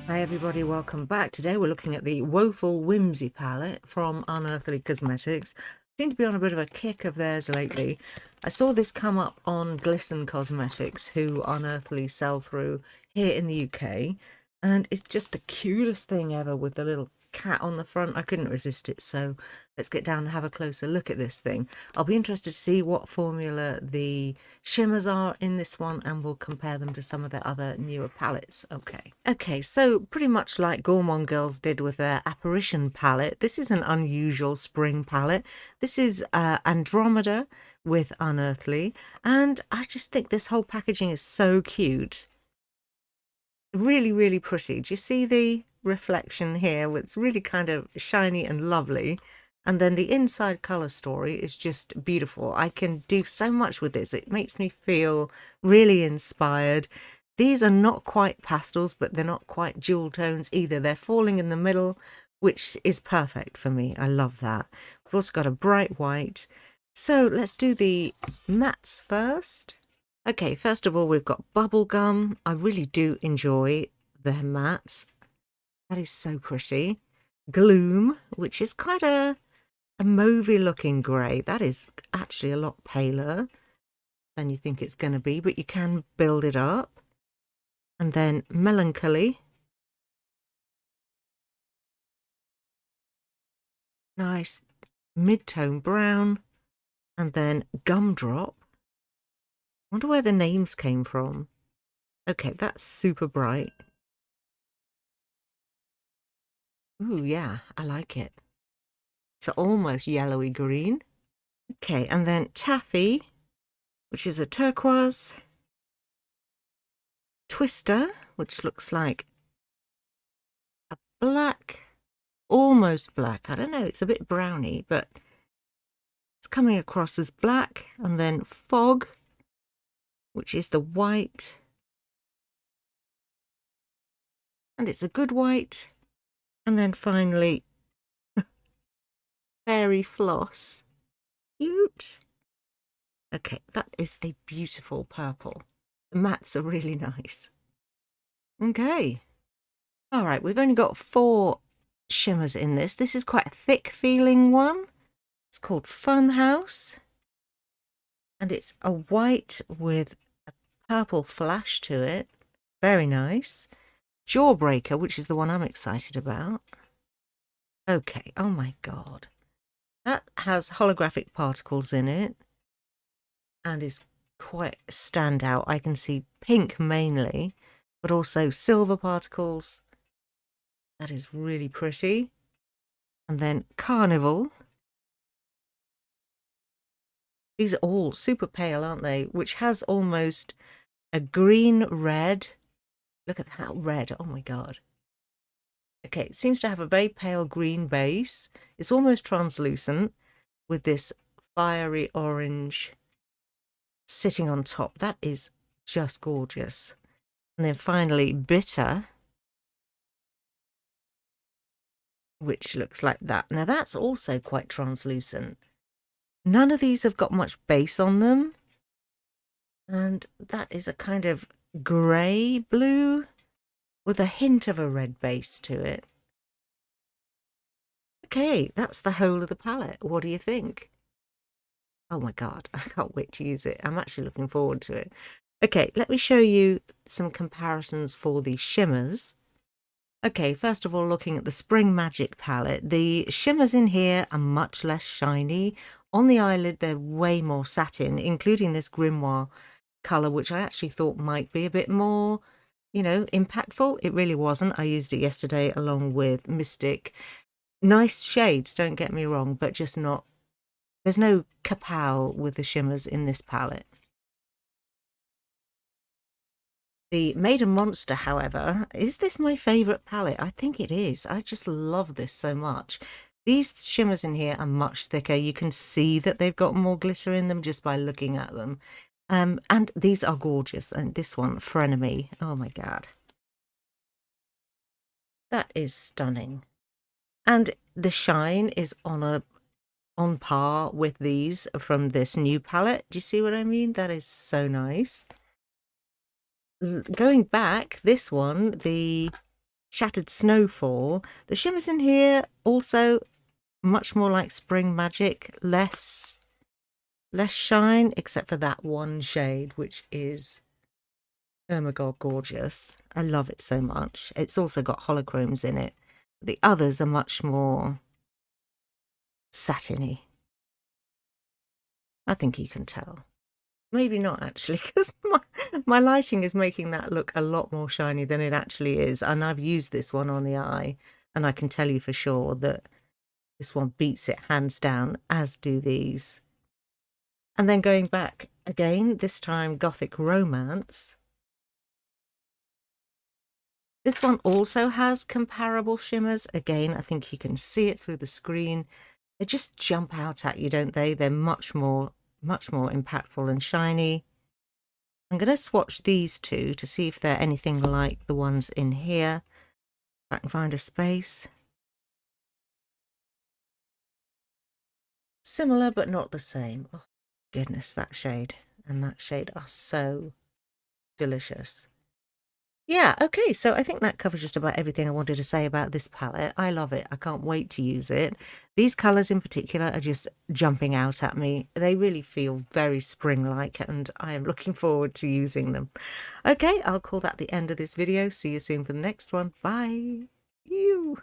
Hi everybody, welcome back. Today we're looking at the Woeful Whimsy palette from Unearthly Cosmetics. Seem to be on a bit of a kick of theirs lately. I saw this come up on Glisten Cosmetics, who Unearthly sell through here in the UK, and it's just the cutest thing ever with the little cat on the front. I couldn't resist it, so let's get down and have a closer look at this thing. I'll be interested to see what formula the shimmers are in this one, and we'll compare them to some of the other newer palettes. Okay, so pretty much like Gourmand Girls did with their Apparition palette, this is an unusual spring palette. This is Andromeda with Unearthly, and I just think this whole packaging is so cute. Really, really pretty. Do you see the reflection here? It's really kind of shiny and lovely. And then the inside color story is just beautiful. I can do so much with this. It makes me feel really inspired. These are not quite pastels, but they're not quite jewel tones either. They're falling in the middle, which is perfect for me. I love that. We've also got a bright white. So let's do the mattes first. Okay, first of all, we've got Bubblegum. I really do enjoy their mattes. That is so pretty. Gloom, which is quite a mauvey looking grey. That is actually a lot paler than you think it's going to be, but you can build it up. And then Melancholy. Nice mid-tone brown. And then Gumdrop. Wonder where the names came from. Okay, that's super bright. Ooh, yeah, I like it. It's almost yellowy green. Okay, and then Taffy, which is a turquoise. Twister, which looks like a black, almost black. I don't know, it's a bit browny, but it's coming across as black. And then Fog, which is the white. And it's a good white. And then finally, Fairy Floss. Cute. Okay, that is a beautiful purple. The mattes are really nice. Okay. All right, we've only got 4 shimmers in this. This is quite a thick feeling one. It's called Funhouse. And it's a white with a purple flash to it. Very nice. Jawbreaker, which is the one I'm excited about. Okay, oh my god. That has holographic particles in it and is quite standout. I can see pink mainly, but also silver particles. That is really pretty. And then Carnival. These are all super pale, aren't they? Which has almost a green red. Look at that red. Oh my god. Okay, it seems to have a very pale green base. It's almost translucent with this fiery orange sitting on top. That is just gorgeous. And then finally Bitter, which looks like that. Now that's also quite translucent. None of these have got much base on them. And that is a kind of grey blue with a hint of a red base to it. Okay, that's the whole of the palette. What do you think? Oh my god, I can't wait to use it. I'm actually looking forward to it. Okay, let me show you some comparisons for the shimmers. Okay, first of all, looking at the Spring Magic palette, the shimmers in here are much less shiny. On the eyelid, they're way more satin, including this Grimoire colour, which I actually thought might be a bit more, you know, impactful. It really wasn't. I used it yesterday along with Mystic. Nice shades, don't get me wrong, but just not, there's no kapow with the shimmers in this palette. The Maiden Monster, however, is this my favourite palette? I think it is. I just love this so much. These shimmers in here are much thicker. You can see that they've got more glitter in them just by looking at them. And these are gorgeous. And this one, Frenemy. Oh my god. That is stunning. And the shine is on par with these from this new palette. Do you see what I mean? That is so nice. Going back, this one, the Shattered Snowfall. The shimmers in here also much more like Spring Magic, less shine, except for that one shade, which is, oh my god, gorgeous. I love it so much. It's also got holochromes in it. The others are much more satiny. I think you can tell. Maybe not actually, because my lighting is making that look a lot more shiny than it actually is. And I've used this one on the eye, and I can tell you for sure that this one beats it hands down, as do these. And then going back again, this time Gothic Romance. This one also has comparable shimmers. Again, I think you can see it through the screen. They just jump out at you, don't they? They're much more impactful and shiny. I'm going to swatch these two to see if they're anything like the ones in here. If I can find a space. Similar, but not the same. Oh, goodness, that shade and that shade are so delicious. Yeah, okay, so I think that covers just about everything I wanted to say about this palette. I love it. I can't wait to use it. These colours in particular are just jumping out at me. They really feel very spring-like, and I am looking forward to using them. Okay, I'll call that the end of this video. See you soon for the next one. Bye. You.